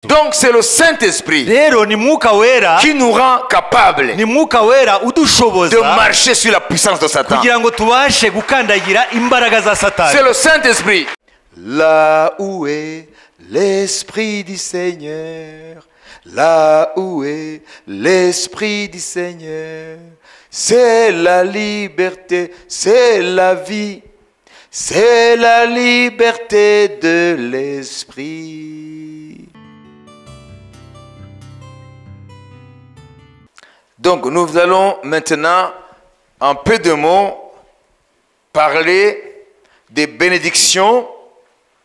Donc c'est le Saint-Esprit qui nous rend capables de marcher sur la puissance de Satan. C'est le Saint-Esprit. Là où est l'Esprit du Seigneur, là où est l'Esprit du Seigneur, c'est la liberté, c'est la vie, c'est la liberté de l'Esprit. Donc nous allons maintenant, en peu de mots, parler des bénédictions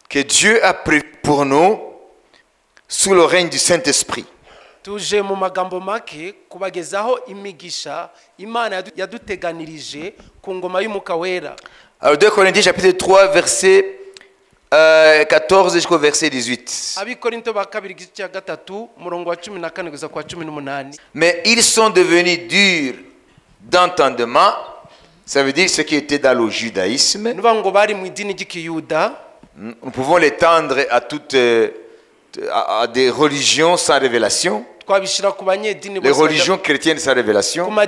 que Dieu a prévues pour nous sous le règne du Saint-Esprit. Tuje mu magambo make kubagezaho imigisha Imana yaduteganirije ku ngoma y'Umwuka Wera. Alors 2 Corinthiens chapitre 3 verset 14 jusqu'au verset 18. Abikorinto ba kabiri gice cya gatatu murongo wa 14 kugeza kwa 18. Mais ils sont devenus durs d'entendement, ça veut dire ce qui était dans le judaïsme. Nubango bari mu idini ry'Ikiyuda. Nous pouvons l'étendre à toutes à des religions sans révélation. Les religions chrétiennes sans révélation. Mais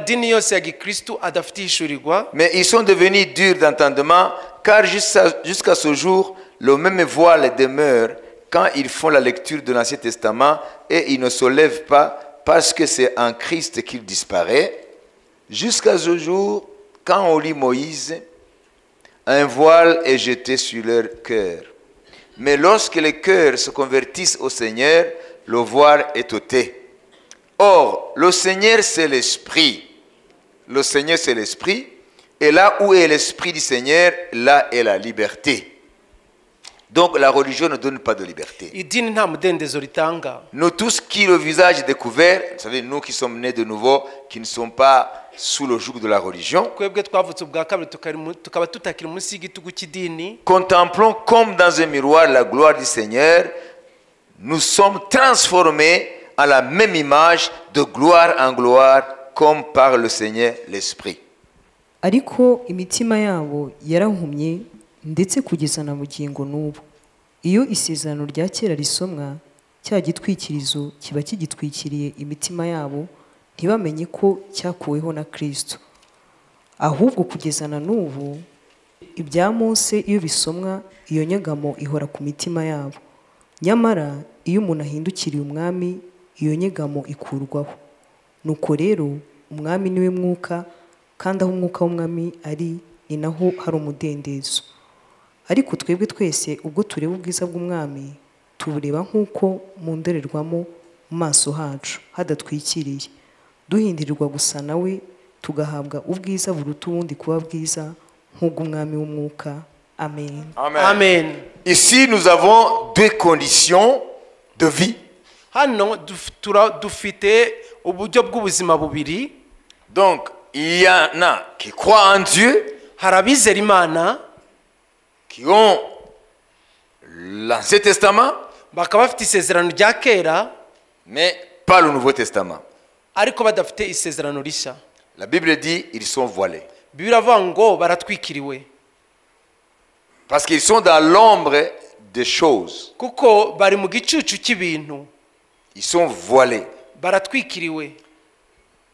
ils sont devenus durs d'entendement car jusqu'à ce jour, le même voile demeure quand ils font la lecture de l'Ancien Testament et ils ne se lèvent pas parce que c'est en Christ qu'il disparaît. Jusqu'à ce jour, quand on lit Moïse, un voile est jeté sur leur cœur. Mais lorsque les cœurs se convertissent au Seigneur, le voile est ôté. Or, le Seigneur, c'est l'Esprit. Le Seigneur, c'est l'Esprit. Et là où est l'Esprit du Seigneur, là est la liberté. Donc, la religion ne donne pas de liberté. Nous tous qui le visage découvert, vous savez, nous qui sommes nés de nouveau, qui ne sommes pas sous le joug de la religion, contemplons comme dans un miroir la gloire du Seigneur, nous sommes transformés à la même image de gloire en gloire comme par le Seigneur l'Esprit. Ariko imitima yabo yarahumye ndetse kugeza na bugingo n'ubu. Iyo isezerano rya kera risomwa, cya gitwikirizo kiba kigitwikiriye imitima yabo, ntibamenye ko cyakuweho na Kristo. Ahubwo kugeza na n'ubu ibya Mose iyo bisomwa, iyo nyegamo ihora ku mitima yabo. Nyamara iyo umuntu ahindukiriye umwami, iyo nyegamo ikurwaho. Nuko rero umwami niwe mwuka, kandi aho umwuka w'umwami ari, ni naho hari umudendezo. Ariko twebwe twese ubwo tureba ubwiza bw'umwami, tubureba nk'uko mu ndorerwamo mu maso hacu hadatwikiriye, duhindirirwa gusa nawe, tugahabwa ubwiza buruta ubundi kuba bwiza nk'ubw'umwami w'umwuka. Amen. Amen. Amen. Ici nous avons deux conditions de vie. Hano dufite uburyo bw'ubuzima bubiri. Donc il y en a qui croient en Dieu, harabizera Imana, qui ont l'Ancien Testament, bakaba bafite isezerano rya kera, mais pas le Nouveau Testament. Ariko badafite isezerano rishya. La Bible dit ils sont voilés. Bibiliya avuga ngo baratwikiriwe. Parce qu'ils sont dans l'ombre des choses. Kuko bari mu gicucu cy'ibintu. Ils sont voilés. Baratwikiriwe.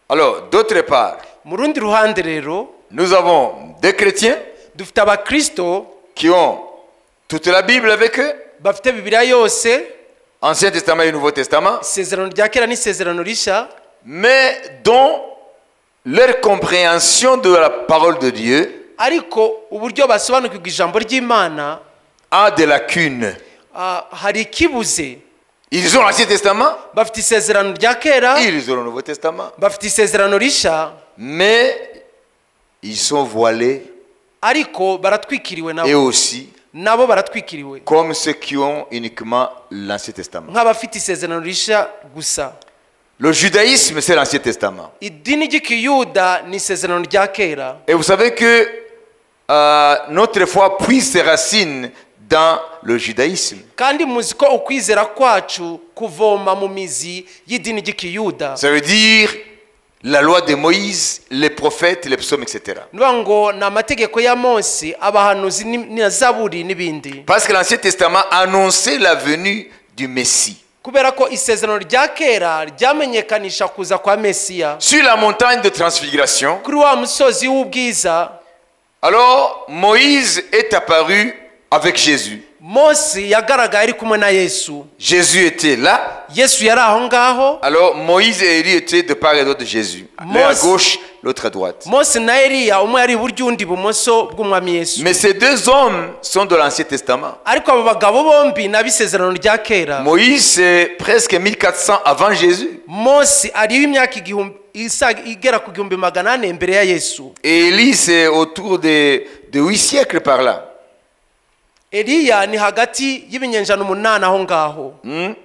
Alors, d'autre part, mu rundi ruhande rero, nous avons des chrétiens dufite abakristo qui ont toute la Bible avec eux, bafite Bibiliya yose, Ancien Testament et Nouveau Testament, isezerano rya kera n'isezerano rishya, mais dont leur compréhension de la parole de Dieu ariko uburyo basobanukirwa ijambo ry'Imana a des lacunes. Hari ikibuze. Ils ont l'Ancien Testament, bafite isezerano rya kera, ils ont le Nouveau Testament, bafite isezerano rishya, mais ils sont voilés, ariko baratwikiriwe nabo. Et aussi nabo baratwikiriwe comme ceux qui ont uniquement l'Ancien Testament. Nk'abafite isezerano rishya gusa. Le judaïsme, c'est l'Ancien Testament. Idini ry'Ikiyuda ni isezerano rya kera. Et vous savez que notre foi puise ses racines dans le judaïsme. Kandi muzi ko ukwizera kwacu kuvoma mu mizi y'idini ry'Ikiyuda. Ça veut dire la loi de Moïse, les prophètes, les psaumes, etc. Ngo na mategeko ya Mose, abahanuzi na Zaburi n'ibindi. Parce que l'Ancien Testament annonçait la venue du Messie. kubera ko isezerano rya kera ryamenyekanisha kuza kwa Mesiya. Sur la montagne de transfiguration, Kuri wa musozi w'ubwiza, alors Moïse est apparu avec Jésus. Mose yagaragaye ari kumwe na Yesu. Jésus était là. Yesu yari aho ngaho. Alors Moïse et Élie étaient de part et d'autre de Jésus. L'un à Mose- gauche, l'autre à droite. Mose na Eliya, umwe yari iburyo undi ibumoso bw'umwami Yesu. Mais ces deux hommes sont de l'Ancien Testament. Ariko abo bagabo bombi ni ab'isezerano rya kera. Moïse, c'est presque 1400 avant Jésus. Mose ariho imyaka igera ku 400 mbere ya Yesu. Et Élie, c'est autour de 8 siècles par là. Eliya ni hagati y'ibinyenjana 8 aho ngaho.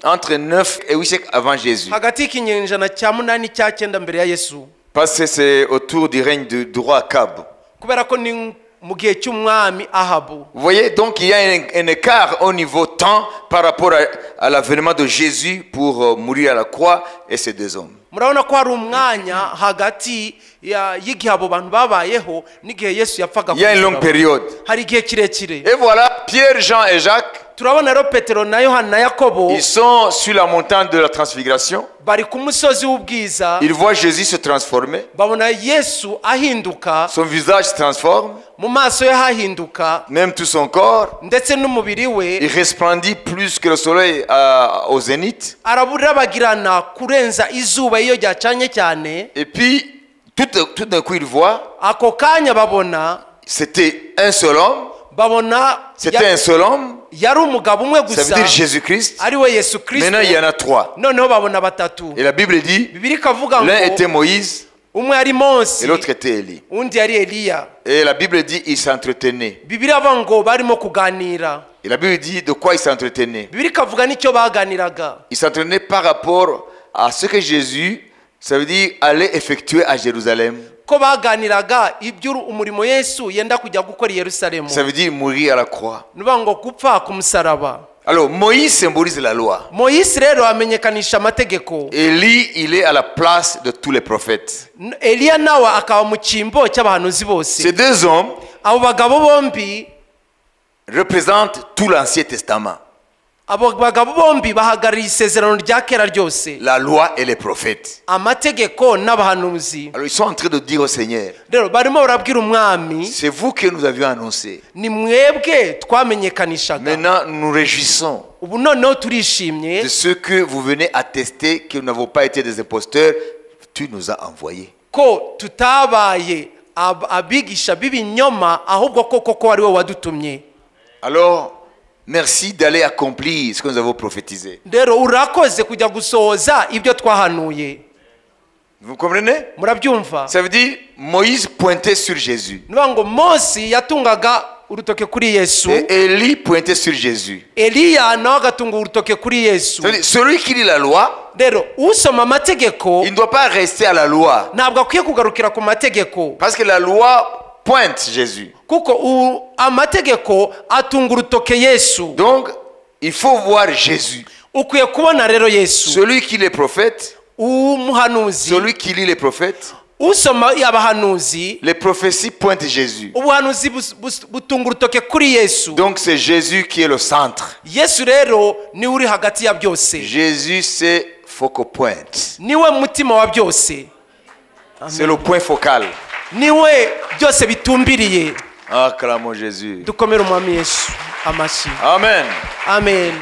Entre 9 et 8 siècles avant Jésus. Hagati y'ikinyenjana cya 8 cya 9 mbere ya Yesu. Parce que c'est autour du règne du roi Akab. Kubera ko ni mu gihe cy'umwami Ahabu. Vous voyez, donc il y a un écart au niveau temps par rapport à l'avènement de Jésus pour mourir à la croix et ces deux hommes. Murabona ko hari umwanya hagati y'igihe abo bantu babayeho n'igihe Yesu yapfaga. Il y a une longue période. Hari igihe kirekire. Et voilà, Pierre, Jean et Jacques, Turabona rero Petero na Yohana na Yakobo ils sont sur la montagne de la transfiguration. bari ku musozi w'ubwiza. Ils voient Jésus se transformer. Babona Yesu ahinduka, Son visage se transforme, mu maso ye hahinduka, même tout son corps. ndetse n'umubiri we Il resplendit plus que le soleil au zénith. araburabagirana kurenza izuba iyo ryacanye cyane. Et puis, tout d'un coup, ils voient, Ako kanya babona c'était un seul homme. babona C'était un seul homme. yari umugabo umwe Ça veut gusa dire Jésus-Christ. ari we Yesu Kristo. Maintenant, il y en a 3. Noneho babona batatu. Et la Bible dit, Bibiri ikavuga l'un était ngo Moïse umwe ari Mose et l'autre était Élie. undi yari Eliya. Et la Bible dit, ils s'entretenaient. Bibiri avuga ngo barimo kuganira. Et la Bible dit, de quoi ils s'entretenaient? Bibiri ikavuga n'icyo baganiraga. Ils s'entretenaient par rapport à ce que Jésus, ça veut dire, allait effectuer à Jérusalem. Ko baganiraga ibyo umurimo Yesu yenda kujya gukora i Yerusalemu. Ça veut dire mourir à la croix. Nuvuga ngo gupfa ku musaraba. Alors, Moïse symbolise la loi. Moyisi rero amenyekanisha amategeko. Élie, il est à la place de tous les prophètes. Eliya nawe akaba mu cyimbo cy'abahanuzi bose. Ces deux hommes Abo bagabo bombi représentent tout l'Ancien Testament. abo bagabo bombi bahagarariye isezerano rya kera ryose, La loi et les prophètes. amategeko n'abahanuzi. Alors, ils sont en train de dire au Seigneur, Rero barimo barabwira umwami, c'est vous que nous avions annoncé. ni mwebwe twamenyekanishaga. Maintenant, nous nous réjouissons Ubu noneho turishimye de ce que vous venez attester que nous n'avons pas été des imposteurs. Tu nous as envoyés. ko tutabaye abigisha b'ibinyoma, ahubwo koko ari we wadutumye. Alors, merci d'aller accomplir ce que nous avons prophétisé. Rero urakoze kujya gusohoza ibyo twahanuye. Vous comprenez? Murabyumva? Ça veut dire, Moïse pointait sur Jésus. Nuvuga ngo Mose yatungaga urutoke kuri Yesu, Et Élie pointait sur Jésus. Eliya nawe agatunga urutoke kuri Yesu. Ça veut dire, celui qui lit la loi, Rero usoma amategeko il ne doit pas rester à la loi. ntabwo akwiye kugarukira ku mategeko, Parce que la loi pointe Jésus. kuko amategeko atunga urutoke Yesu. Donc, il faut voir Jésus. Ukwiye kubona rero Yesu, Celui qui est prophète, umuhanuzi celui qui lit les prophètes, usoma abahanuzi, les prophéties pointent Jésus. ubuhanuzi butunga urutoke kuri Yesu. Donc, c'est Jésus qui est le centre. Yesu rero niwe uri hagati ya byose, Jésus, c'est focal point. niwe mutima wa byose, C'est le point focal. niwe byose bitumbiriye. Acclamons Jésus. Dukomere umwami Yesu amashyi. Amen. Amen.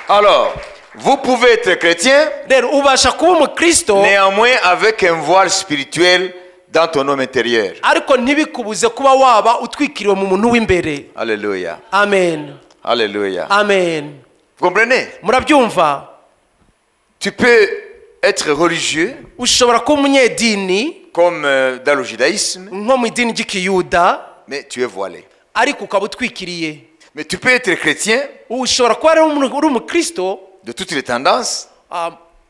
Alors, vous pouvez être chrétien, Rero ubasha kuba umukristo néanmoins avec un voile spirituel dans ton homme intérieur. ariko ntibikubuze kuba waba utwikiriwe mu muntu w'imbere. Alléluia. Amen. Alléluia. Amen. Vous comprenez? Murabyumva? Tu peux être religieux, Ushobora kuba umunyedini comme dans le judaïsme, nko mu idini ry'ikiyuda, mais tu es voilé. ariko ukaba utwikiriye. Mais tu peux être chrétien Ushobora kuba uri umukristo de toutes les tendances,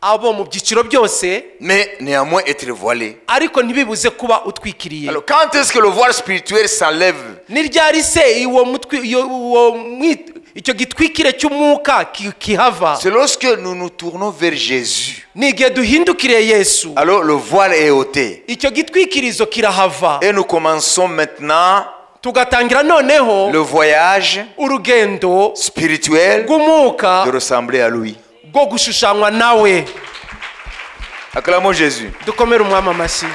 abo mu byiciro byose, mais néanmoins être voilé. ariko ntibibuze kuba utwikiriye. Alors, quand est-ce que le voile spirituel s'enlève? Ni ryari se icyo gitwikire cy'umwuka kihava? C'est lorsque nous nous tournons vers Jésus. Ni igihe duhindukiriye Yesu, Alors, le voile est ôté. icyo gitwikirizo kirahava, Et nous commençons maintenant tugatangira noneho le voyage urugendo spirituel rw'umwuka de ressembler à lui. bwo gushushanywa nawe. Acclamons Jésus. Dukomere umwami amashyi.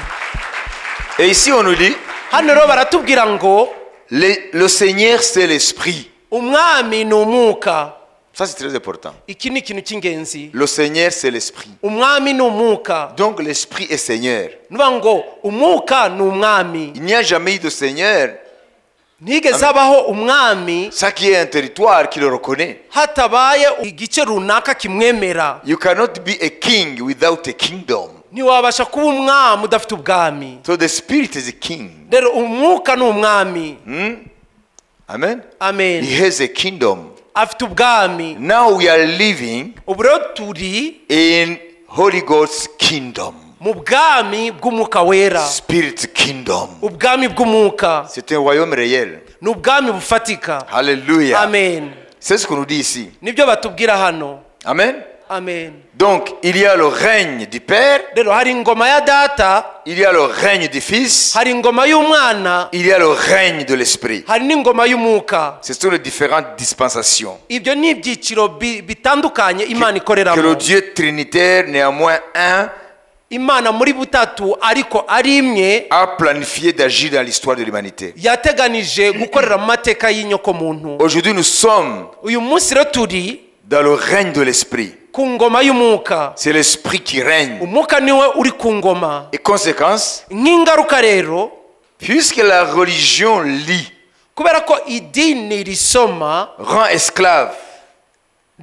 Et ici on nous dit, Hano rero baratubwira ngo le Seigneur c'est l'Esprit. umwami ni umwuka. Ça c'est très important. Iki ni ikintu cy'ingenzi. Le Seigneur c'est l'Esprit. Umwami ni umwuka. Donc l'Esprit est Seigneur. Nuvuga ngo umwuka ni umwami. Il n'y a jamais eu de Seigneur. Ntigeze habaho umwami Ça qui est un territoire qui le reconnaît. hatabaye igice runaka kimwemera. You cannot be a king without a kingdom. Ntiwabasha kuba umwami udafite ubwami. So the Spirit is a king. Rero umwuka ni umwami. Amen. Amen. He has a kingdom. Afite ubwami. Now we are living Ubu rero turi in Holy God's kingdom. mu bwami bw'umwuka wera. Spirit kingdom. Ubwami bw'umwuka C'est un royaume réel. ni ubwami bufatika. Alléluia. Amen. C'est ce qu'on nous dit ici. Nibyo batubwira hano. Amen. Amen. Donc, il y a le règne du Père, Rero hari ingoma ya data, il y a le règne du Fils, hari ingoma y'umwana, il y a le règne de l'Esprit. hari n'ingoma y'umwuka. Ce sont les différentes dispensations. Ibyo ni ibyiciro bitandukanye Imana Que ikoreramo. le Dieu trinitaire, néanmoins un, Imana muri butatu ariko ari imwe a planifié d'agir dans l'histoire de l'humanité. yateganije gukorera mu mateka y'inyoko muntu. Aujourd'hui, nous sommes Uyu munsi rero turi dans le règne de l'Esprit. ku ngoma y'umwuka. C'est l'Esprit qui règne. Umwuka niwe uri ku ngoma. Et conséquence, Nk'ingaruka rero, puisque la religion lie, kubera ko idini risoma rend esclave,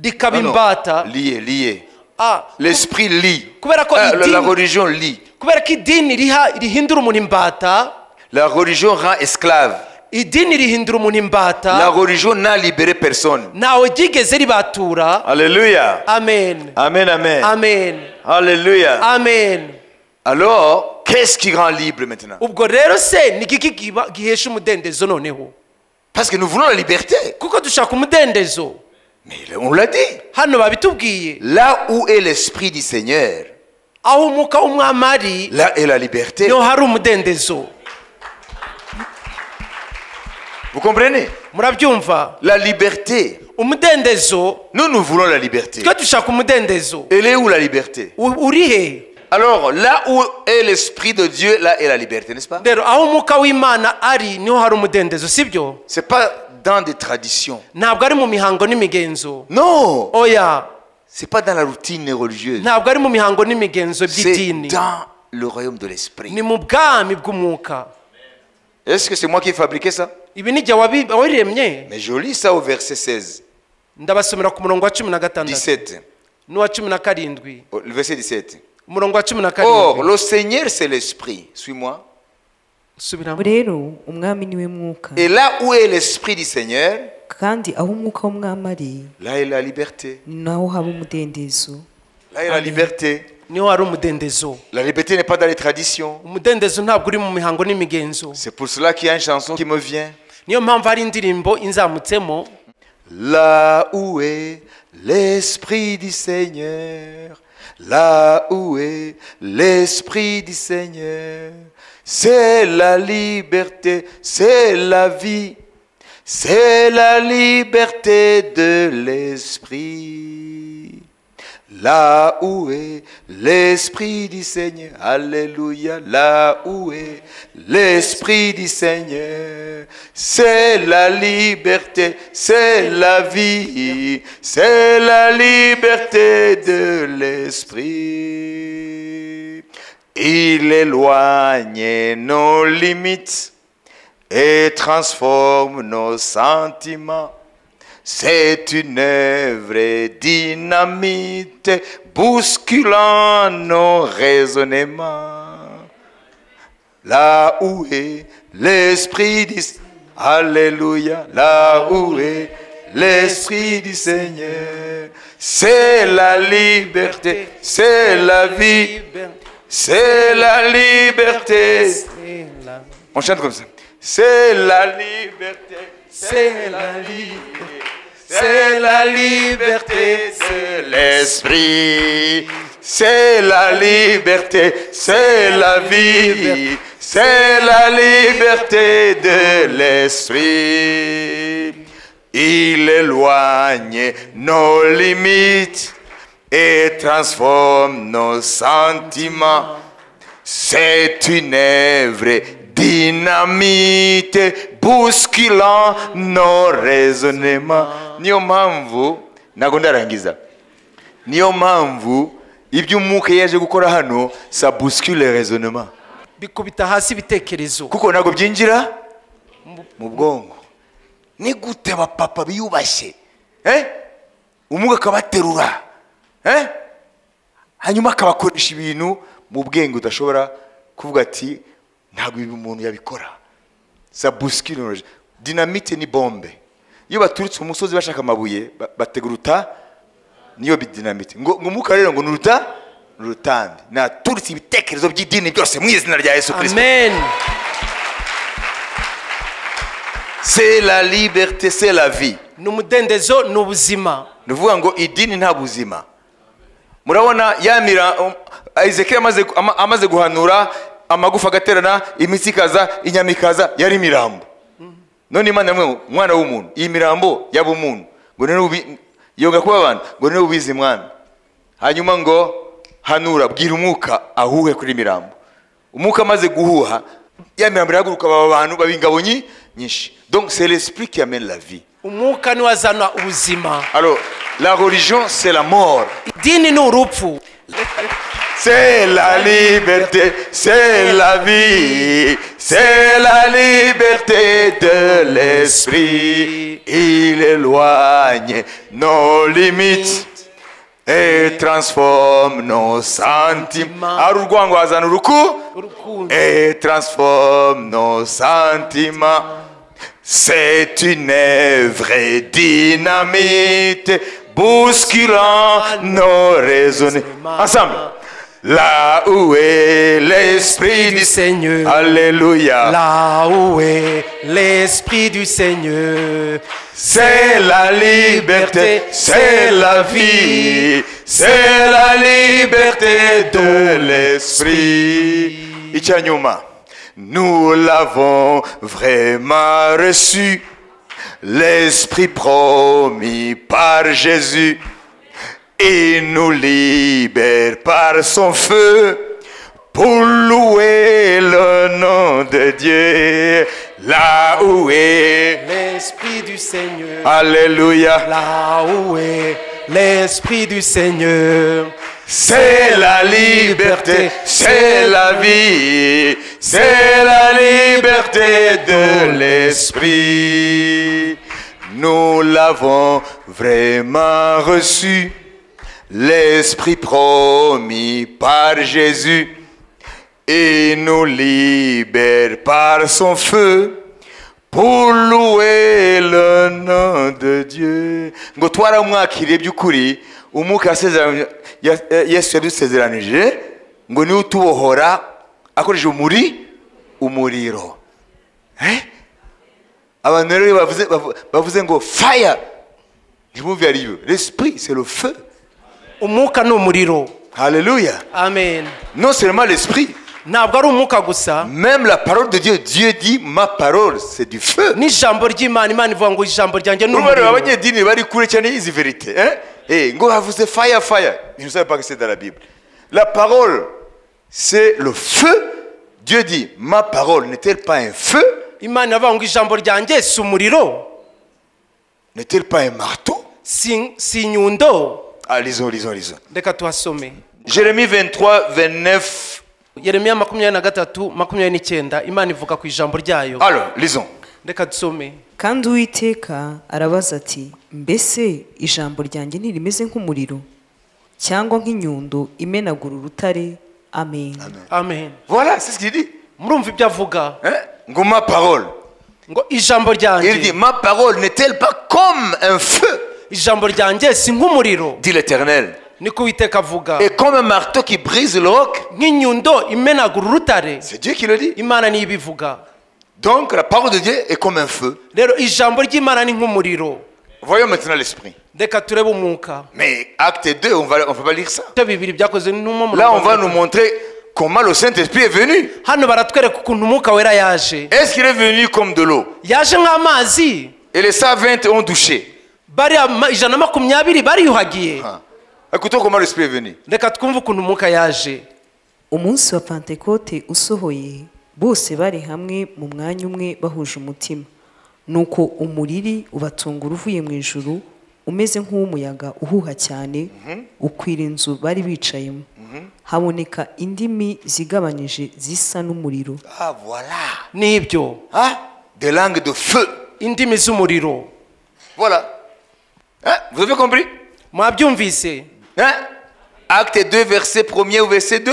rikaba non, imbata, lié. ah, L'esprit lie. kubera ko La idini religion lie. kubera ko idini rihindura umuntu imbata, La religion rend esclave. idini rihindura umuntu La imbata, religion n'a libéré personne. ntawe ryigeze ribatura. Alléluia. Amen. Amen, amen. Amen. Alléluia. Amen. Alors, qu'est-ce qui rend libre maintenant? Ubwo rero se ni iki gihesha umudendezo noneho? Parce que nous voulons la liberté. Kuko dushaka umudendezo. Mais on l'a dit. Hano babitubwiye. Là où est l'esprit du Seigneur, Aho umwuka w'umwami ari, là est la liberté. niho hari umudendezo. Vous comprenez? Murabyumva? La liberté. Umudendezo, Nous voulons la liberté. twe dushaka umudendezo. Elle est où la liberté? Uri he? Alors, là où est l'esprit de Dieu, là est la liberté, n'est-ce pas? Rero aho umwuka w'Imana ari niho hari umudendezo, sibyo? C'est pas dans des traditions. Ntabwo ari mu mihango n'imigenzo. Non. Oya, C'est pas dans la routine religieuse. ntabwo ari mu mihango n'imigenzo C'est by'idini. dans le royaume de l'esprit. Ni mu bwami bw'umwuka. Est-ce que c'est moi qui ai fabriqué ça? Ibi ni jye wabiremye. Mais je lis ça au verset 16, Ndabasomera ku murongo wa 16 17. n'uwa 17. Le verset 17. Umurongo wa 17. Or, le Seigneur, c'est l'esprit. Suis-moi. Subiramo. rero umwami niwe mwuka, Et là où est l'esprit du Seigneur, kandi aho umwuka w'umwami ari là est la liberté. naho haba umudendezo. Là est la liberté. Niho hari umudendezo. La liberté n'est pas dans les traditions. Umudendezo ntabwo uri mu mihango n'imigenzo. C'est pour cela qu'il y a une chanson qui me vient. Niyo mpamvu hari indirimbo inzamutsemo. Là où est l'esprit du Seigneur, là où est l'esprit du Seigneur, c'est la liberté, c'est la vie, c'est la liberté de l'esprit. Là où est l'esprit du Seigneur, alléluia, là où est l'esprit du Seigneur, c'est la liberté, c'est la vie, c'est la liberté de l'esprit. Il éloigne nos limites et transforme nos sentiments. C'est une œuvre dynamite bousculant nos raisonnements. Là où est l'esprit du Alléluia, là où est l'esprit du Seigneur, c'est la liberté, c'est la vie, c'est la liberté. On chante comme ça. C'est la liberté, C'est la liberté. C'est la liberté de l'esprit. C'est la liberté, c'est la vie, c'est la liberté de l'esprit. Il éloigne nos limites et transforme nos sentiments. C'est une œuvre dynamite bousculant nos raisonnements. Niyo mpamvu ntago ndarangiza. Niyo mpamvu ibyo umwuka yaje gukora hano ça bouscule les raisonnements. bikubita hasi ibitekerezo Kuko ntago byinjira mu bwongo. Ni gute abapapa biyubashye umwuka akabaterura hanyuma akabakoresha ibintu mu bwenge udashobora kuvuga ati ntabwo ibi umuntu yabikora. Ça bouscule. Dynamite ni bombe. Iyo baturutse umusozi bashaka amabuye bateguruta niyo bidinamite. Ngo umwuka rero ngo nuruta nurutambi. Naturutse ibitekerezo by'idini byose mu izina rya Yesu Kristo. amen. C'est la liberté, c'est la vie. ni umudendezo ni ubuzima. Nuvuga ngo idini nta buzima. Murabona yamira Ezekiel amaze guhanura amagufa agaterana imitsi ikaza inyamikaza yari mirambo. None Imana yamwe mwana w'umuntu iyi mirambo yaba umuntu ngo none yoga kuba abantu ngo none ubizi mwana. Hanyuma ngo hanura bwira umwuka ahuhe kuri mirambo. Umwuka amaze guhuha ya mirambo iraguruka aba bantu babingabo nyinshi. Donc c'est l'esprit qui amène la vie. umwuka ni wazana ubuzima. Alors la religion c'est la mort. idini ni urupfu. C'est la liberté, c'est la vie, c'est la liberté de l'esprit. Il éloigne nos limites et transforme nos sentiments. Arurwango azana urukundo et transforme nos sentiments. C'est une œuvre dynamite bousculant nos raisonnements. Ensemble. Là où est l'Esprit du Seigneur. Alléluia. Là où est l'Esprit du Seigneur. C'est la liberté, c'est la vie, c'est la liberté de l'Esprit. Ichanyuma, nous l'avons vraiment reçu, l'Esprit promis par Jésus. Il nous libère par son feu pour louer le nom de Dieu. Là où est l'Esprit du Seigneur. Alléluia. Là où est l'Esprit du Seigneur. C'est la liberté, c'est la vie, c'est la liberté de l'Esprit. Nous l'avons vraiment reçu. L'Esprit promis par Jésus et nous libère par son feu pour louer le nom de Dieu. Ngo twaramwakiriye by'ukuri umwuka Yesu yadusezeranije ngo ni utubohora akoresheje umuriro. Abantu rero bavuze ngo fire ntibumve ariyo. L'esprit c'est le feu. umwuka ni umuriro. Alléluia. Amen. Non seulement l'esprit, ntabwo ari umwuka gusa. même la parole de Dieu. Dieu dit ma parole c'est du feu. n'ijambo ry'Imana. Imana ivuga ngo ijambo ryanjye ni umuriro. umuriro. Abanyedini bari kure cyane y'izi vérité. Ngo bavuze fire fire. Je ne savais pas que c'est dans la Bible. La parole c'est le feu. Dieu dit ma parole n'est-elle pas un feu? Imana ivuga ngo ijambo ryanjye si umuriro. N'est-elle pas un marteau? si inyundo. Lisons. Reka tuhasome. Jérémie 23, 29. Yeremiya 23:29. Imana ivuga ku ijambo ryayo. Alors, lisons. Reka dusome. kandi Uwiteka arabaza ati mbese ijambo ryanjye ntirimeze nk'umuriro cyangwa nk'inyundo imenagura urutare. Amen. Amen. Voilà, c'est ce qu'il dit. Murumva ibyo avuga. Ngo ma parole. Ngo ijambo Il dit ryanjye. ma parole n'est-elle pas comme un feu? Ijambo ryanjye si nk'umuriro. Dit l'Éternel. Niko Uwiteka avuga. Et comme un marteau qui brise le roc. Nk'inyundo imenagura urutare. C'est Dieu qui le dit. Imana niyo ibivuga. Donc la parole de Dieu est comme un feu. Rero ijambo ry'Imana ni nk'umuriro. Voyons maintenant l'esprit. Reka turebe umwuka. Mais acte 2, on va pas lire ça. Bibiri byakoze n'umwe mu. Là, on va nous montrer comment le Saint-Esprit est venu. Hano baratwereka ukuntu umwuka wera yaje. Est-ce qu'il est venu comme de l'eau? Yaje nk'amazi. Et les 120 ont douché. Bari 120 bariyuhagiye. Écoutons comment l'Esprit est venu. reka twumve ukuntu umwuka yaje. umunsi wa pantekote usohoye bose bari hamwe mu mwanya umwe bahuje umutima, nuko umuriri ubatungura uvuye mu ijuru umeze nk'uw'umuyaga uhuha cyane ukwira inzu bari bicayemo. Haboneka indimi zigabanyije zisa n'umuriro. Ah, voilà. Nibyo. Hein? Des langues de feu. Indimi z'umuriro. Voilà. Hein? Vous avez compris? Mwabyumvise? Hein? Acte 2, verset 1er au verset 2.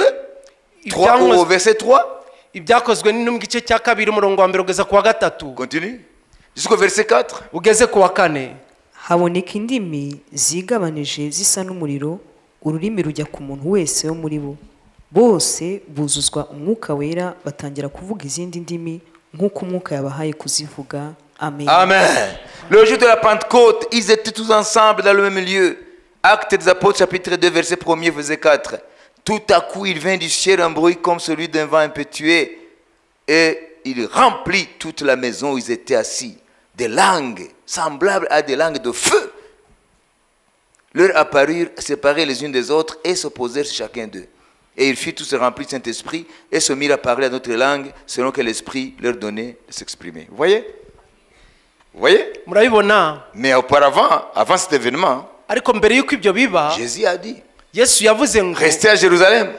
3 au verset 3. Ibyakozwe ni mu gice cya kabiri umurongo wa mbere ugeza ku wa gatatu. Continue. Jusqu'au verset 4. Ugeze ku wa kane. Haboneka indimi zigabanije zisa n'umuriro, ururimi rujya ku muntu wese wo muri bo. Bose buzuzwa umwuka wera batangira kuvuga izindi ndimi nk'uko umwuka yabahaye kuzivuga. Amen. Amen. Le jour de la Pentecôte, ils étaient tous ensemble dans le même lieu. Actes des Apôtres, chapitre 2, verset 1er, verset 4. Tout à coup, il vint du ciel un bruit comme celui d'un vent impétueux, et il remplit toute la maison où ils étaient assis. Des langues semblables à des langues de feu leur apparurent séparées les unes des autres et s'opposèrent chacun d'eux. Et ils furent tous remplis du Saint-Esprit et se mirent à parler à notre langue selon que l'Esprit leur donnait de s'exprimer. Vous voyez? Vous voyez? Murabibona? Mais auparavant, avant cet événement, ariko mbere yuko ibyo biba, Jésus a dit, Yesu yavuze ngo restez à Jérusalem.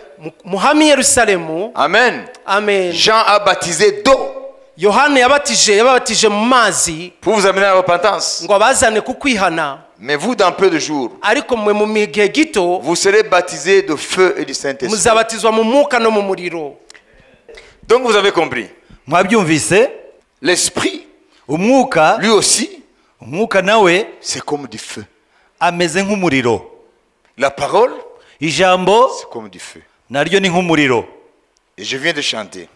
muhami Yerusalemu. Amen. Amen. Jean a baptisé d'eau Yohana yabatije mu mazi pour vous amener à la repentance. ngo abazane kukwihana. Mais vous, dans peu de jours, Ariko mwe mu gihe gito vous serez baptisés de feu et du Saint-Esprit. muzabatizwa mu mwuka no mu muriro. Donc vous avez compris. Mwabyumvise? L'Esprit, Umwuka, lui aussi, umwuka nawe c'est comme du feu. ameze nk'umuriro. La parole, Ijambo c'est comme du feu. naryo ni nk'umuriro. Et je viens de chanter.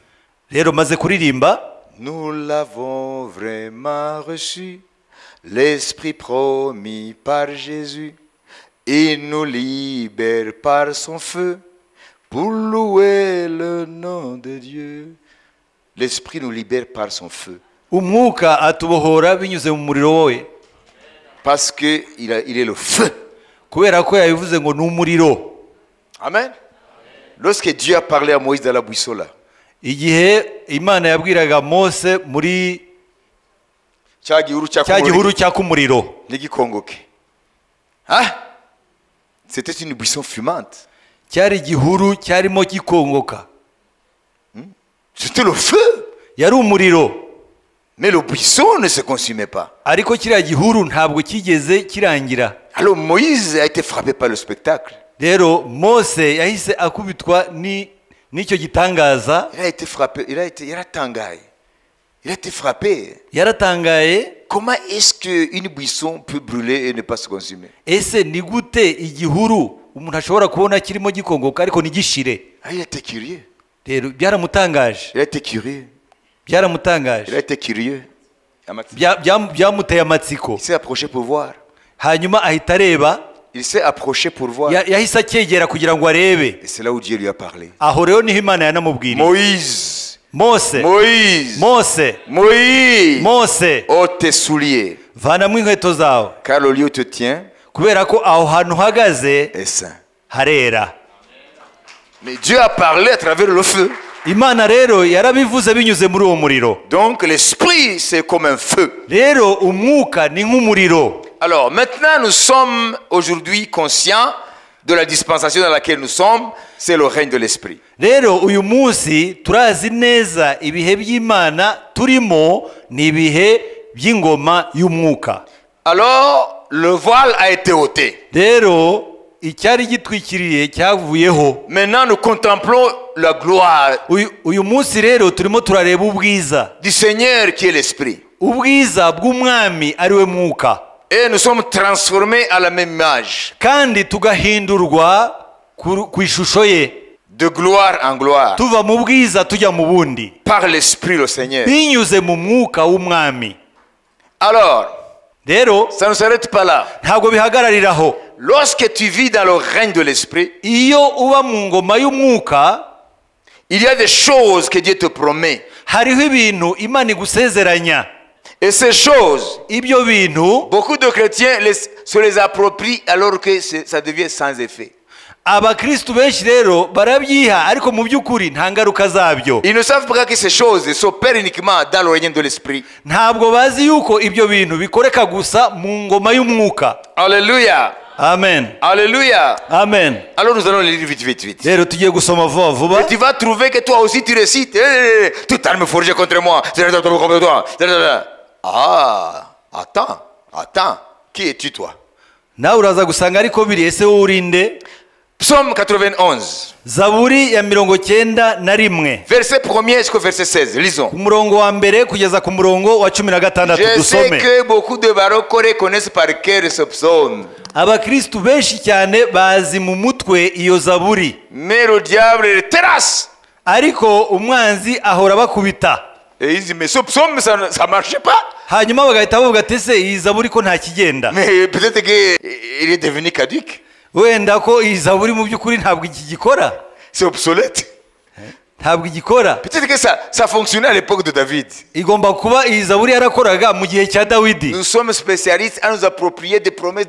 Rero maze kuririmba, Nous l'avons vraiment reçu, l'Esprit promis par Jésus. Il nous libère par son feu pour louer le nom de Dieu. L'Esprit nous libère par son feu. umwuka atubohora binyuze mu muriro we. Parce qu'il est le feu. Kubera ko yabivuze ngo ni umuriro. Amen. Lorsque Dieu a parlé à Moïse dans la buisson là, Igihe Imana yabwiraga Mose muri cya gihuru cyaka umuriro, c'était une buisson fumante. cyari igihuru cyarimo gikongoka. C'était le feu. Yari umuriro. Mais le buisson ne se consumait pas. Ariko kiriya gihuru ntabwo kigeze kirangira. Alors Moïse a été frappé par le spectacle. Rero Mose yahise akubitwa n'icyo gitangaza. Il a été frappé, il a été frappé. Yaratangaye. Comment est-ce qu'une buisson peut brûler et ne pas se consumer? Ese ni gute igihuru umuntu ashobora kubona kirimo gikongoka ariko ntigishire? Il a été curieux. Rero byaramutangaje. Il a été curieux. Byaramutangaje. Il a été curieux. Byamuteye amatsiko. Il s'est approché pour voir. Hanyuma ahita areba. Il s'est approché pour voir. Yahise acyegera kugira ngo arebe. Et c'est là où Dieu lui a parlé. Aho rero niho Imana yanamubwiriye. Moïse. Mose. Moïse. Mose. Moïse. Mose. Ôte tes souliers. Vanamo inkweto zawe. Car le lieu où te tient. Kubera ko aho hantu uhagaze est saint. Harera. Mais Dieu a parlé à travers le feu. Imana rero yarabivuze binyuze muri uwo muriro. Donc l'esprit c'est comme un feu. Rero umwuka ni nk'umuriro. Alors maintenant nous sommes aujourd'hui conscients de la dispensation dans laquelle nous sommes, c'est le règne de l'esprit. Rero uyu munsi turazi neza ibihe by'Imana turimo ni ibihe by'ingoma y'umwuka. Alors le voile a été ôté. Rero icyari gitwikiriye cyavuyeho. Maintenant nous contemplons la gloire. Uyu munsi rero turimo turareba ubwiza du Seigneur qui est l'esprit. Ubwiza bw'umwami ari we mwuka. Et nous sommes transformés à la même image. Kandi tugahindurwa ku ishusho ye. De gloire en gloire. Tuva mu bwiza tujya mu bundi. Par l'esprit le Seigneur. Binyuze mu mwuka w'umwami. Alors, rero ça ne s'arrête pas là. Ntabwo bihagarariraho. Lorsque tu vis dans le règne de l'esprit, iyo uba mu ngoma y'umwuka, il y a des choses que Dieu te promet. Hariho ibintu Imana igusezeranya. Et ces choses, ibyo bintu beaucoup de chrétiens se les approprient alors que ça devient sans effet. abakristu benshi rero barabyiha ariko mu by'ukuri nta ngaruka zabyo. Ils ne savent pas que ces choses s'opèrent uniquement dans le règne de l'esprit. Ntabwo bazi yuko ibyo bintu bikoreka gusa mu ngoma y'umwuka. Alléluia. Amen. Alléluia. Amen. Alors nous allons les lire vite. Rero tugiye gusoma vuba vuba. Et tu vas trouver que toi aussi tu récites. Toute arme forgée contre moi. Ah, attends. Qui es-tu toi? Nawe uraza gusanga ariko biri. Ese wowe urinde? Psaume 91. Zaburi ya 91. Verset 1er jusqu'au verset 16. Lisons. Ku murongo wa mbere kugeza ku murongo wa 16 Je sais dusome. que beaucoup de barokore connaissent par cœur ce psaume. Abakristu benshi cyane bazi mu mutwe iyo zaburi, Mais le diable les terrasse. ariko umwanzi ahora bakubita. Et ils disent, mais ce psaume, ça ne marchait pas. Hanyuma bagahita bavuga ati ese iyi zaburi ko nta kigenda. Mais peut-être qu'il est devenu caduque. Wenda ko iyi zaburi mu by'ukuri ntabwo iki gikora. C'est obsolète. Ntabwo igikora. Peut-être que ça fonctionnait à l'époque de David. Igomba kuba iyi zaburi yarakoraga mu gihe cya Dawidi. Nous sommes spécialistes à nous approprier des promesses,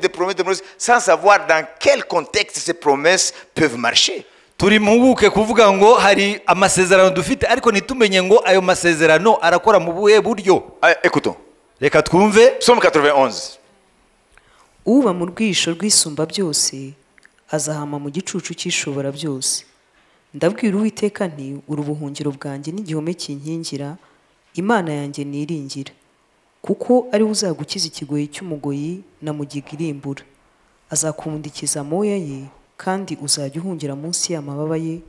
sans savoir dans quel contexte ces promesses peuvent marcher. Turi mubuke kuvuga ngo hari amasezerano dufite ariko nitumenye ngo ayo masezerano arakora mu buhe buryo. Écoutons. Reka twumve Psaume 91. uba mu rwisho rw'isumba byose azahama mu gicucu cy'ishobora byose. Ndabwira Uwiteka nti uri ubuhungiro bwanjye n'igihome kinkingira, Imana yanjye niringira, kuko ari we uzagukiza ikigoyi cy'umugoyi na mugiga irimbura. Azakumundikiza amoya ye, kandi uzajya uhungira munsi y'amababa ye,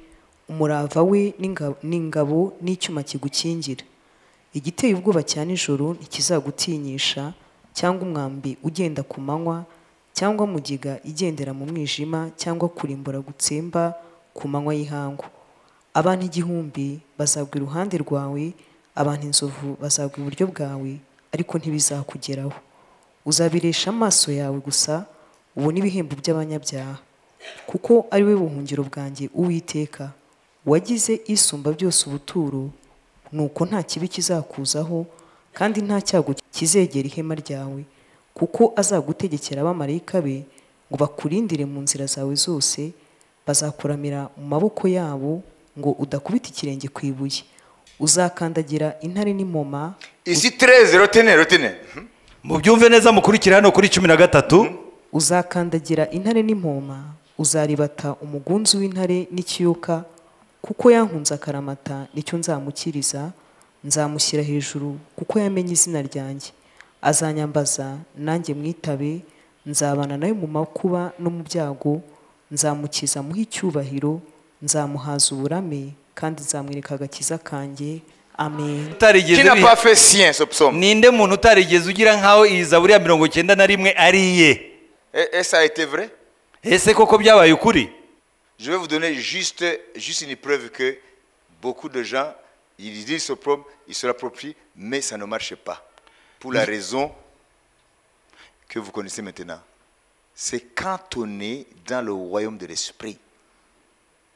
umurava we n'ingabo n'icyuma kigukingira. Igiteye ubwoba cya nijoro ntikizagutinyisha, cyangwa umwambi ugenda ku manywa, cyangwa mugiga igendera mu mwijima, cyangwa kurimbura gutsemba ku manywa y'ihangu. Abantu 1000 bazagwa iruhande rwawe, abantu inzovu bazagwa iburyo bwawe, ariko ntibizakugeraho. Uzabiresha amaso yawe gusa, ubone ibihembo by'abanyabyaha, kuko ari we buhungiro bwanjye Uwiteka, wagize isumba byose ubuturo, nuko nta kibi kizakuzaho, kandi nta cyago kizegera ihema ryawe, kuko azagutegekera abamarayika be ngo bakurindire mu nzira zawe zose. Bazakuramira mu maboko yabo ngo udakubita ikirenge ku ibuye. Uzakandagira intare n'imoma. Ici 13, retenez. mu byumve neza mukurikira hano kuri 13. Uzakandagira intare n'impoma, uzaribata umugunzu w'intare n'ikiyoka, kuko yankunze akaramata nicyo nzamukiriza. Nzamushyira hejuru kuko yamenye izina ryanjye. Azanyambaza nanjye mwitabe, nzabana nawe mu makuba no mu byago. Nzamukiza muhe icyubahiro, nzamuhaza uburame, kandi nzamwereka agakiza kanjye. Amen. Qui n'a pas fait sien ce psaume? Ninde muntu utarigeze ugira nkaho iyi zaburi ya 91 ari iye? Et ça a été vrai? Ese koko byabaye ukuri? Je vais vous donner juste une preuve que beaucoup de gens, ils disent ce psaume, ils se l'approprient, mais ça ne marche pas. Pour la raison que vous connaissez maintenant. C'est quand on est dans le royaume de l'Esprit.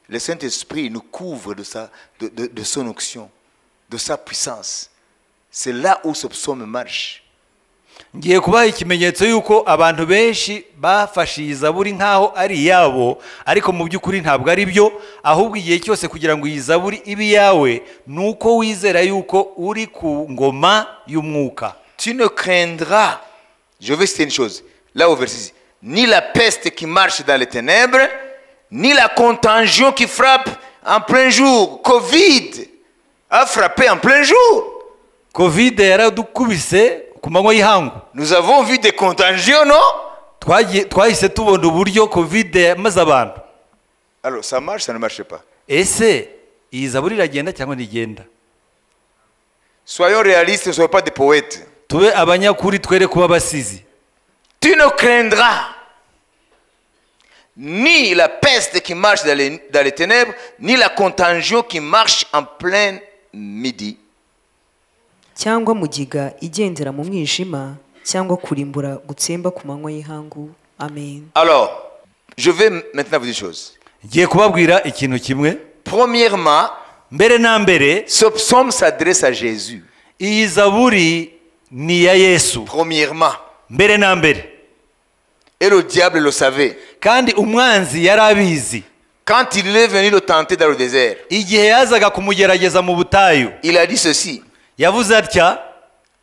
Le Saint-Esprit nous couvre de son onction, de sa puissance. C'est là où ce psaume marche. Ngiye kubaha ikimenyetso yuko abantu benshi bafashe iyi zaburi nkaho ari iyabo, ariko mu by'ukuri ntabwo ari byo. Ahubwo igihe cyose kugira ngo iyi zaburi ibe yawe nuko wizera yuko uri ku ngoma y'umwuka. Tu ne craindras, je veux citer une chose, là au verset 6, ni la peste qui marche dans les ténèbres, ni la contagion qui frappe en plein jour. Covid a frappé en plein jour. Covid yaradukubise ku manywa y'ihangu. Nous avons vu des contagions, non? Twahise tubona uburyo Covid yamaze abantu. Alors ça marche, ça ne marche pas. Ese iyi zaburi iragenda cyangwa ntigenda? Soyons réalistes, ne soyons pas des poètes. Tube abanyakuri twere kuba basizi. Tu ne craindras ni la peste qui marche dans les ténèbres, ni la contagion qui marche en plein midi. Cyangwa mugiga igendera mu mwijima, cyangwa kurimbura gutsemba ku manywa y'ihangu. Amen. Alors, je vais maintenant vous dire une chose. Ngiye kubabwira ikintu kimwe. Premièrement, mbere na mbere, ce psaume s'adresse à Jésus. Iyi zaburi ni iya Yesu Premièrement. mbere na mbere. Et le diable le savait. Kandi umwanzi yari abizi. Quand il est venu le tenter dans le désert, Igihe yazaga kumugerageza mu butayu, il a dit ceci. yavuze atya: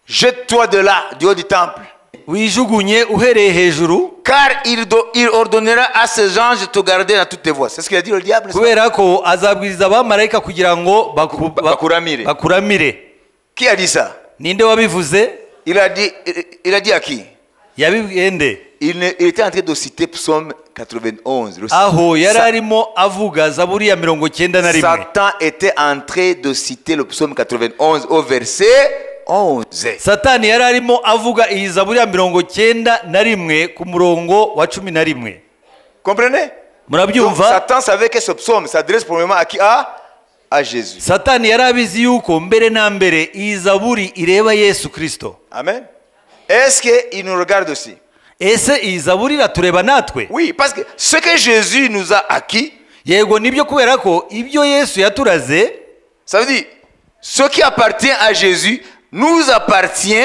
Jette-toi de là, du haut du temple. wijugunye uhereye hejuru, Car il ordonnera à ses anges de te garder dans toutes tes voies. C'est ce qu'il a dit le diable. n'est-ce pas? kubera ko azabwiriza abamarayika kugira ngo Bakuramire. bakuramire. Qui a dit ça? Ninde wabivuze? Il a dit à qui? Yabibwiye nde? Il était en train de citer Psaume 91. Aho yari arimo avuga Zaburi ya 91. Satan était en train de citer le Psaume 91 au verset 11. Satani yari arimo avuga iyi Zaburi ya 91 ku murongo wa 11. Comprenez? Donc, Murabyumva? Satan savait que ce psaume s'adresse premièrement à qui? À Jésus. Satani yari abizi yuko mbere na mbere iyi Zaburi ireba Yesu Kristo. Amen. Est-ce qu'il nous regarde aussi? Ese iyi Zaburi iratureba natwe? Oui, parce que ce que Jésus nous a acquis, Yego nibyo kubera ko ibyo Yesu yaturaze, ça veut dire ce qui appartient à Jésus nous appartient,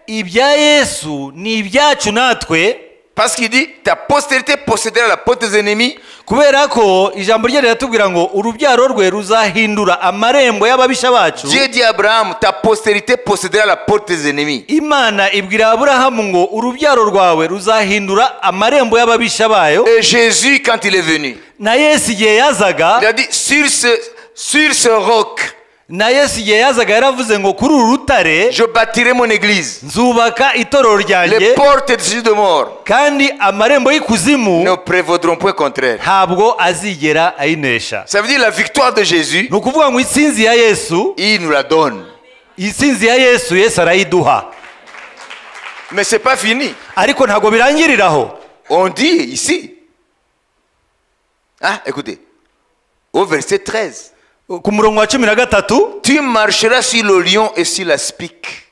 ibya Yesu ni ibyacu natwe, parce qu'il dit ta postérité possédera la porte des ennemis. kubera ko ijambo rye riratubwira ngo urubyaro rwe ruzahindura amarembo y'ababisha bacu. Dieu dit à Abraham ta postérité possédera la porte des ennemis. Imana ibwira Aburahamu ngo urubyaro rwawe ruzahindura amarembo y'ababisha bayo. Et Jésus, quand il est venu, Na Yesu igihe yazaga, il a dit sur ce roc, na Yesu igihe yazaga yaravuze ngo kuri uru rutare je bâtirai mon église. nzubaka itorero Les ryanjye, portes de mort kandi amarembo y'ikuzimu ne prévaudront point contre elle. ntabwo azigera ayinesha. Ça veut dire la victoire de Jésus, Ni ukuvuga ngo intsinzi ya Yesu, il nous la donne. intsinzi ya Yesu Yesu arayiduha. Mais c'est pas fini. Ariko ntabwo birangiriraho. On dit ici, écoutez, au verset 13, Ku murongo wa 13, tu marcheras sur le lion et sur la spique.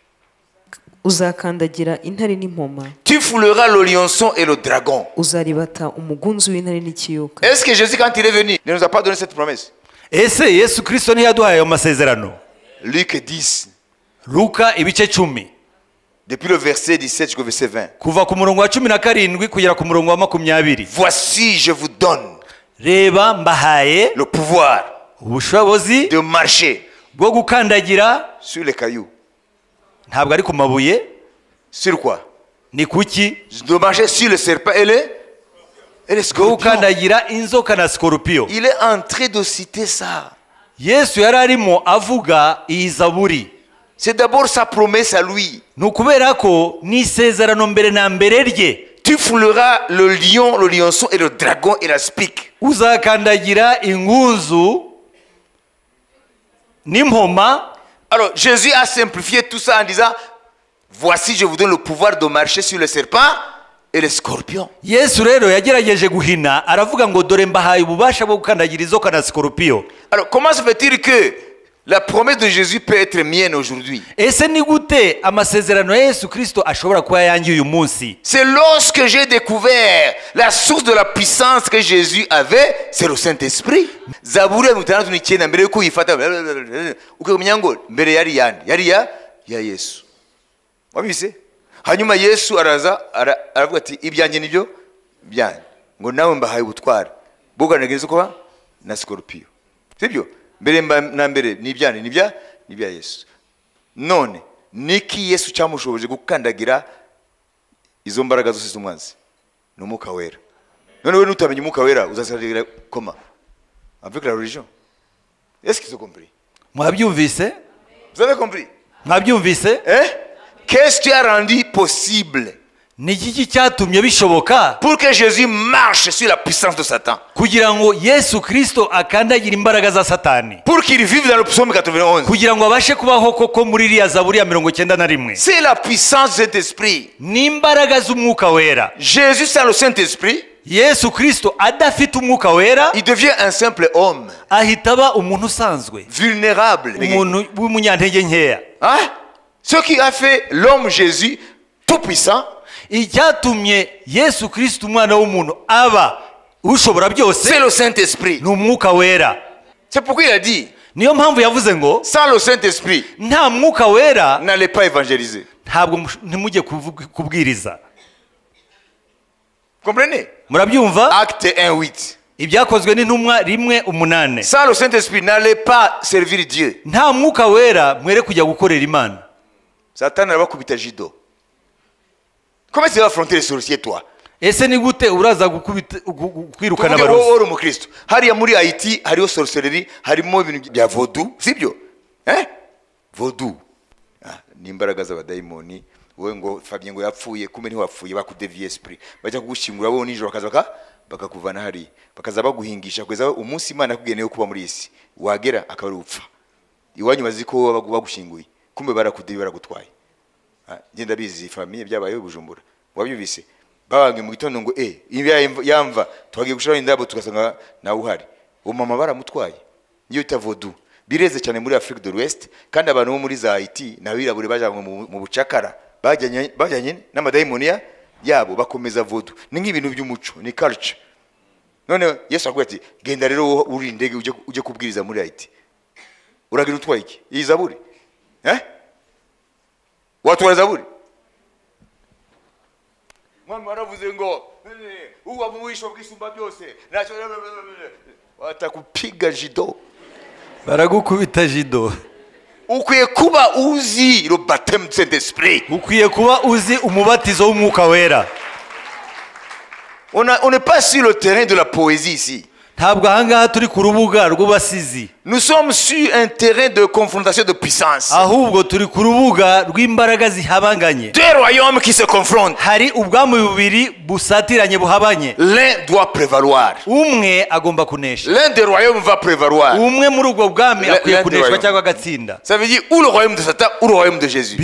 uzakandagira intare n'impoma, Tu fouleras le lionçon et le dragon. uzaribata umugunzu w'intare n'ikiyoka. Est-ce que Jésus, quand il est venu, ne nous a pas donné cette promesse? ese Yesu Kristo ntiyaduhaye ayo masezerano? Luc 10, Luka ibice 10 depuis le verset 17 jusqu'au verset 20. kuva ku murongo wa 17 kugera ku murongo wa 20. Voici, je vous donne Reba mbahaye le pouvoir ubushobozi de marcher bwo gukandagira, sur les cailloux. ntabwo ari ku mabuye. Sur quoi? Ni kuki? De marcher sur le serpent et les Bwo scorpions. gukandagira inzoka na sikorupiyo. Il est en train de citer ça. Yesu yari arimo avuga iyi Zaburi. C'est d'abord sa promesse à lui. Ni ukubera ko ni isezerano mbere na mbere rye. Tu fouleras le lion, le lionçon et le dragon et la spique. Uzakandagira ingunzu n'impoma. Alors Jésus a simplifié tout ça en disant, voici je vous donne le pouvoir de marcher sur le serpent et les scorpions. Yesu rero yagerageje guhina aravuga ngo dore mbahaye ububasha bwo gukandagira inzoka na sikorupiyo. Alors comment se fait-il que la promesse de Jésus peut être mienne aujourd'hui? Ese ni gute amasezerano ya Yesu Kristo ashobora kuba yangiye uyu munsi? C'est lorsque j'ai découvert la source de la puissance que Jésus avait, c'est le Saint-Esprit. Zaburi ya 69 mbere yuko uyifata ukamenya ngo mbere yari ya Yesu. Wabise? Hanyuma Yesu araza aravuga ati ibyanjye nibyo byanjye ngo nawe mbahaye ubutware bwoganageza ko na scorpion. Sibyo? Mbere na mbere ni ibya Yesu. None niki Yesu cyamushoboje gukandagira izo mbaraga zose z'umwanzi? Ni umwuka wera. None we nutamenya umwuka wera uzasagira koma avec la religion. Est-ce qu'ils ont compris? Mwabyumvise? Vous avez compris? Mwabyumvise? Qu'est-ce qui a rendu possible Ni iki cyatumye bishoboka pour que Jésus marche sur la puissance de Satan? kugira ngo Yesu Kristo akandagira imbaraga za Satani, Pour qu'il vive dans le psaume 91. kugira ngo abashe kubaho koko muri iriya Zaburi ya 91. C'est la puissance de Saint-Esprit. Ni imbaraga z'umwuka wera. Jésus sans le Saint-Esprit, Yesu Kristo adafite umwuka wera il devient un simple homme, ahita aba umuntu usanzwe, vulnérable. umuntu w'umunyantege nkeya. Ce qui a fait l'homme Jésus tout puissant, Icyatumye Yesu Kristo umwana w'umuntu aba ushobora byose c'est le Saint-Esprit. ni umwuka wera. C'est pourquoi il a dit, Niyo mpamvu yavuze ngo sans le Saint-Esprit, nta mwuka wera n'allez pas évangéliser. ntabwo ntimujye kubwiriza. Comprenez? Murabyumva? Acte 1:8. Ibyakozwe n'intumwa 1:8. Sans le Saint-Esprit, n'allez pas servir Dieu. Nta mwuka wera mwere kujya gukorera Imana. Satan arabakubita jido. Comment tu vas affronter les sorciers toi? Ese ni gute uraza kwirukana abarozi? Uri umukristo. Hariya muri Haiti hariho sorcellerie, harimo ibintu bya voodoo, sibyo? Voodoo. Ni imbaraga z'abadayimoni. Wowe ngo Fabien ngo yapfuye kume ntiwapfuye bakudeviye esprit. Bajya kugushingura bo nijoro bakaza bakakuvana hari. Bakaza baguhingisha kugeza umunsi Imana yakubwiye kuba muri isi. Wagera akaba upfa. Iwanyu bazi ko bagushinguye. Kumbe barakudeviye baragutwaye. Ngenda bizi famille byabaye Bujumbura. Wabyumvise? Babange mu gitondo ngo yamva twagiye gushira indabo tugasanga nawe uhari. Uwo mama baramutwaye. Niyo ita voodoo. Bireze cyane muri Afrique de l'Ouest kandi abantu bo muri za Haiti nabirabure bajanywe mu bucakara bajanye n'amadayimoniya yabo bakomeza voodoo. Ni nk'ibintu by'umuco, ni culture. None Yesu avuga ati genda rero uri indege uje kubwiriza muri Haiti. Uragira utwaye iki? Iyi zaburi? Watwara zaburi? Mama aravuze ngo uwa muwisho bwisumba byose nacho watakupiga jido. Baragukubita jido. Ukwiye kuba uzi le baptême de Saint-Esprit. Ukwiye kuba uzi umubatizo w'umwuka wera. On n'est pas sur le terrain de la poésie ici. Ntabwo ahangaha turi ku rubuga rw'ubasizi. Nous sommes sur un terrain de confrontation de puissance. Ahubwo turi ku rubuga rw'imbaraga zihabanganye. Deux royaumes qui se confrontent. Hari ubwami bubiri busatiranye buhabanye. L'un doit prévaloir. Umwe agomba kunesha. L'un des royaumes va prévaloir. Umwe muri ubwo bwami akwiye kuneshwa cyangwa agatsinda. Ça veut dire ou le royaume de Satan ou le royaume de Jésus.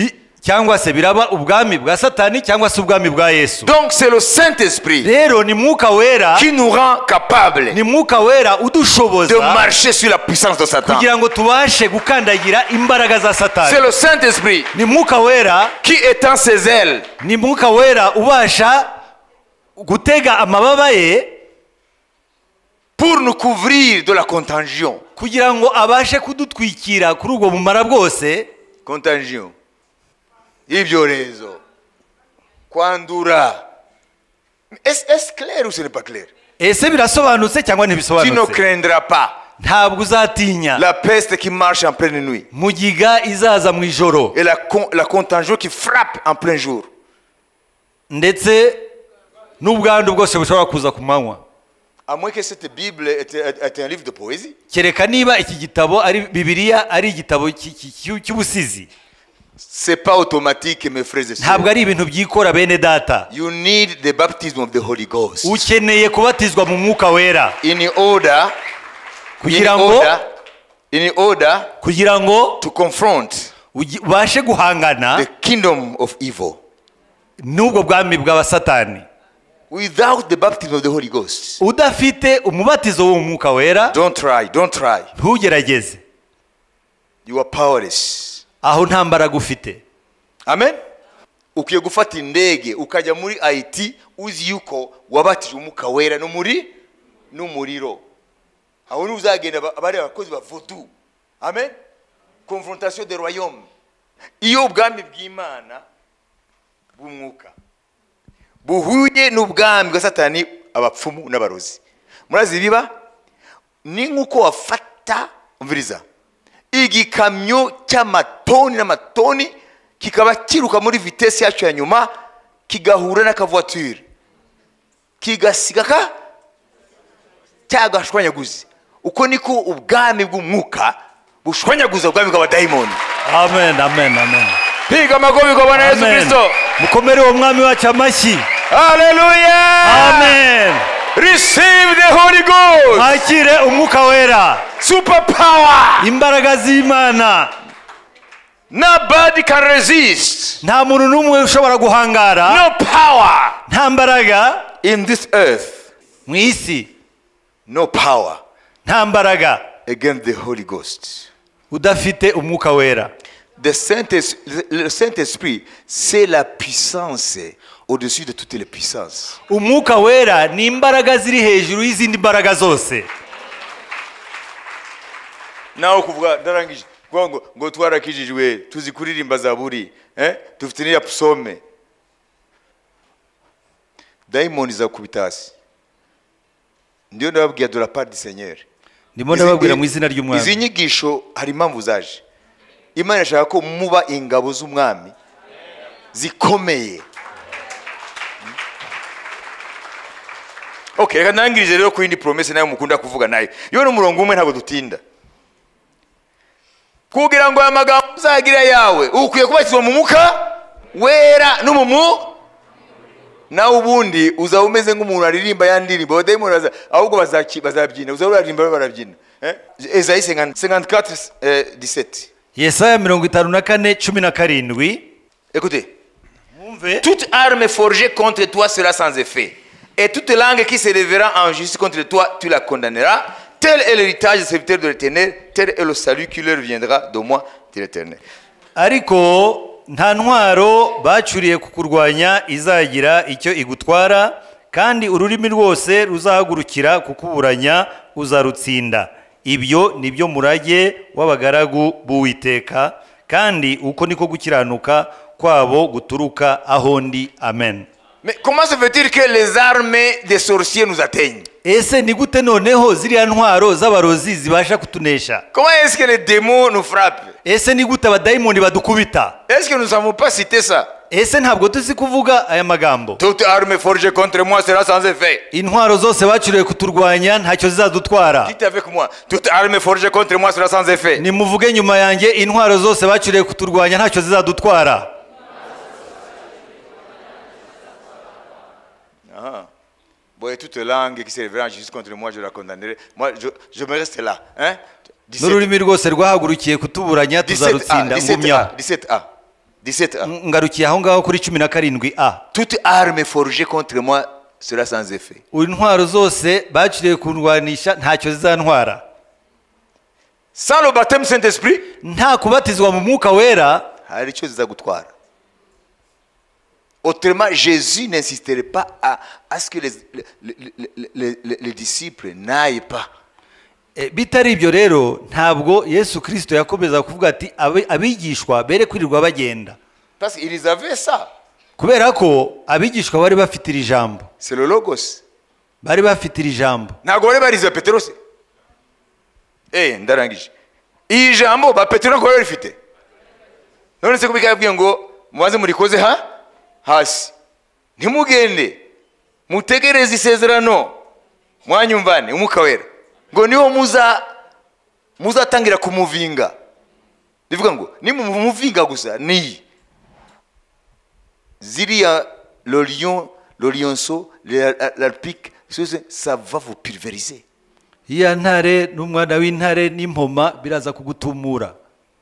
Cyangwa se biraba ubwami bwa Satani cyangwa se ubwami bwa Yesu. Donc c'est le Saint-Esprit rero ni mwuka wera qui nous rend capable ni mwuka wera udushoboza de marcher sur la puissance de Satan. kugira ngo tubashe gukandagira imbaraga za Satani. C'est le Saint-Esprit ni mwuka wera qui étend ses ailes ni mwuka wera ubasha gutega amababa ye pour nous couvrir de la contagion. kugira ngo abashe kudutwikira kuri ubwo bumara bwose. Contagion, ibyorezo, kwandura. Est-ce clair ou ce n'est pas clair? Ese birasobanutse cyangwa Tu ne ntibisobanutse? craindras pas Ntabwo uzatinya la peste qui marche en pleine nuit mugiga izaza mu ijoro et la contagion qui frappe en plein jour. ndetse n'ubwandu bwose bushobora kuza ku manywa. À moins que cette Bible était un livre de poésie. Kereka niba iki gitabo ari Bibiliya ari igitabo cy'ubusizi. C'est pas automatique, mes frères et sœurs. Ntabwo ari ibintu byikora bene data. You need the baptism of the Holy Ghost. Ukeneye kubatizwa mu mwuka wera In order kugira ngo to confront ubashe guhangana the kingdom of evil. n'ubwo bwami bw'abasatani. Without the baptism of the Holy Ghost, udafite umubatizo w'umwuka wera don't try. ntugerageze. You are powerless. Aho nta mbaraga ufite. Amen. Ukiye gufata indege ukajya muri Haiti uzi yuko wabatije umwuka wera n'umuriro. Aho uzagenda abari abakozi ba voodoo. Amen. Confrontation des royaumes. Iyo ubwami bw'Imana bw'umwuka buhuye n'ubwami bwa Satani, abapfumu n'abarozi. Murazi biba ni nkuko wafata umviriza igikamyo cy'amatoni n'amatoni kikaba kiruka muri vitesse yacu ya nyuma kigahura n'akavoiture kigasigaka cyagashwanyaguze. Uko niko ubwami bw'umwuka bushwanyaguza ubwami bw'abadayimoni. Amen, amen, amen. Piga magobi kwa Bwana Yesu Kristo. Mukomere uwo mwami wacu amashyi. Hallelujah. Amen. Receive the Holy Ghost. Mwakire umwuka wera. Super power. Imbaraga z'Imana. Nobody can resist. Nta muntu n'umwe ushobora guhangara. No power. Nta mbaraga In this earth. mu isi. No power. Nta mbaraga Against the Holy Ghost. udafite umwuka wera. Le Saint-Esprit, c'est la puissance au-dessus de toutes les puissances. Umwuka wera ni imbaraga ziri hejuru y'izindi mbaraga zose. Naho kuvuga ndarangije ngo twarakijijwe tuzi kuririmba zaburi dufite n'iya psome. Daimoni zakubita hasi. Ndio ndababwira de la part du Seigneur. ndimo ndababwira mu izina ry'umwami. Izi nyigisho hari impamvu zaje. Imana ishaka ko muba ingabo z'umwami zikomeye. Okay, reka nangirije rero ku yindi promesse nayo mukunda kuvuga nayo. Yo no murongo umwe ntabwo dutinda. Kugira ngo aya magambo uzagira yawe ukwiye kubatizwa mu muka wera n'umumu, nawe ubundi uzaba umeze nk'umuntu aririmba yandirimba abadayimoni ahubwo bazabyina, uzaba uririmba barabyina. Esayi 54:17. Yesaya 54:17. Écoutez, toute arme forgée contre toi sera sans effet, et toute langue qui se lèvera en justice contre toi, tu la condamneras. Tel est l'héritage des serviteurs de l'Éternel, tel est le salut qui leur viendra de moi, dit l'Éternel. Ariko nta ntwaro bacuriye kukurwanya izagira icyo igutwara, kandi ururimi rwose ruzahagurukira kukuburanya uzarutsinda. Ibyo nibyo murage w'abagaragu b'Uwiteka, kandi uko niko gukiranuka kwabo guturuka aho ndi. Amen. Mais comment se fait-il que les armes des sorciers nous atteignent? Ese ni gute noneho ziriya ntwaro z'abarozi zibasha kutunesha? Comment est-ce que les démons nous frappent? Ese ni gute abadayimoni badukubita? Est-ce que nous n'avons pas cité ça? Ese ntabwo tuzi kuvuga aya magambo? Toute arme forgée contre moi sera sans effet. Intwaro zose bacuriye kuturwanya ntacyo zizadutwara. Dites avec moi, toute arme forgée contre moi sera sans effet. Nimuvuge nyuma yanjye, intwaro zose bacuriye kuturwanya ntacyo zizadutwara. Bon, toute langue qui se lèvera en justice contre moi, je la condamnerai. Moi, je me reste là. Hein? N'ururimi rwose rwahagurukiye kutuburanya tuzarutsinda. 17a. Ngarukiye aho ngaho kuri 17a. Toute arme forgée contre moi sera sans effet. Intwaro zose bacuriye kurwanisha ntacyo zizantwara. Sans le baptême Saint-Esprit, nta kubatizwa mu mwuka wera, hari icyo zizagutwara. Autrement, Jésus n'insisterait pas à ce que les disciples n'aillent pas. Bitari ibyo rero ntabwo Yesu Kristo yakomeza kuvuga ati abigishwa bere kwirirwa bagenda. Parce qu'ils avaient ça. Kubera ko abigishwa bari bafite iri jambo. C'est le logos. Bari bafite iri jambo. Ntabwo bari barize Petero se. Ndarangije. Iri jambo ba Petero ko rifite. None se kubika yabwiye ngo mubanze murikoze hasi. Ntimugende. Mutegereze isezerano. Mwanyumvane umwuka wera. Ngo niho muzatangira kumuvinga. Bivuga ngo ni mumuvinga gusa ni ziriya le lion, le lionceau, la pique, ça va vous pulvériser. Iya ntare n'umwana w'intare n'impoma biraza kugutumura.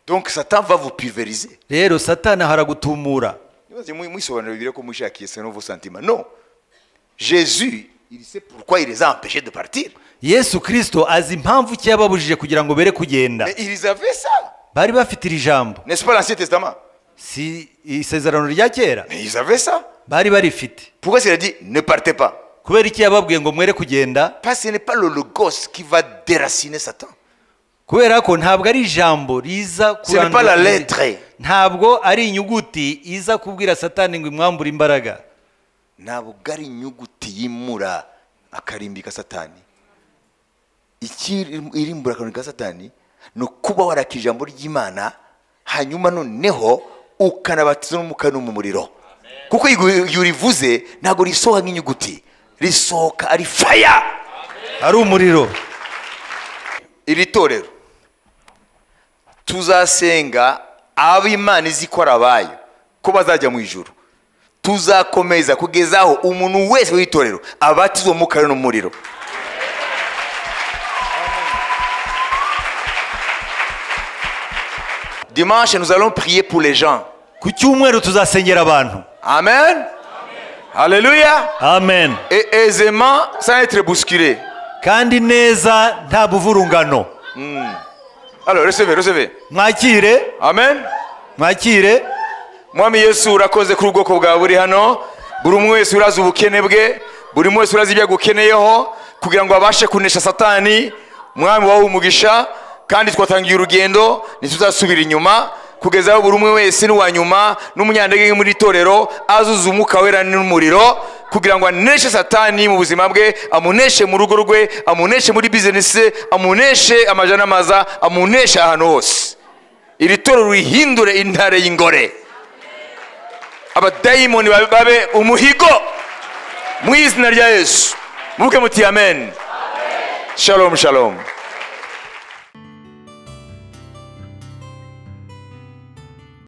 Donc Satan va vous pulvériser. Rero Satana haragutumura. Mwisobanurira bire ko mushakiye selon vos sentiments. Non. Jésus, il sait pourquoi il les a empêchés de partir. Yesu Kristo azi impamvu ki yababujije kugira ngo bere kugenda. Mais ils avaient ça. Bari bafite iri jambo. N'est-ce pas l'Ancien Testament? Si isezerano rya kera. Mais ils avaient ça. Bari barifite. Pourquoi il a dit ne partez pas? Kubera iki yababwiye ngo mwere kugenda? Parce que ce n'est pas le logos qui va déraciner Satan. Kubera ko ntabwo ari ijambo riza kurandura. Ce n'est pas la lettre. Ntabwo ari inyuguti iza kubwira Satani ngo imwambure imbaraga. Ntabwo ari inyuguti yimura akarimbika Satani. Irimbura akarumbika Satani no kuba warakije ijambo ry'Imana hanyuma noneho ukanabatizwa n'umwuka no mu muriro. Kuko iyo urivuze ntabwo risohoka nk'inyuguti, risohoka ari fire, ari umuriro. Iri torero tuzasenga abo Imana izikora abayo ko bazajya mu ijuru. Tuzakomeza kugezaho umuntu wese w'itorero abatizwa umwuka no mu muriro. Dimanche, nous allons prier pour les gens. Ku cyumweru tuzasengera abantu. Amen. Alléluia. Amen. Et aisément, sans être bousculé. Kandi neza nta buvurungano. Alors, recevez. Mwakire. Amen. Mwakire. Mwami Yesu urakoze kuri ubwoko bwa buri hano. Buri umwe wese urazi ubukene bwe, buri umwe wese urazi ibyo agukeneyeho kugira ngo abashe kunesha Satani. Mwami wawe umugisha kandi twatangiye urugendo ntituzasubira inyuma kugeza aho buri umwe wese n'uwa nyuma n'umunyantege muri itorero azuza umwuka wera n'umuriro kugira ngo aneshe satani mu buzima bwe, amuneshe mu rugo rwe, amuneshe muri business, amuneshe amajana n'amaza, amuneshe ahantu hose. Iri torero rihindure intare y'ingore, abadayimoni babe umuhigo mu izina rya Yesu. Muvuge muti amen. Shalom shalom.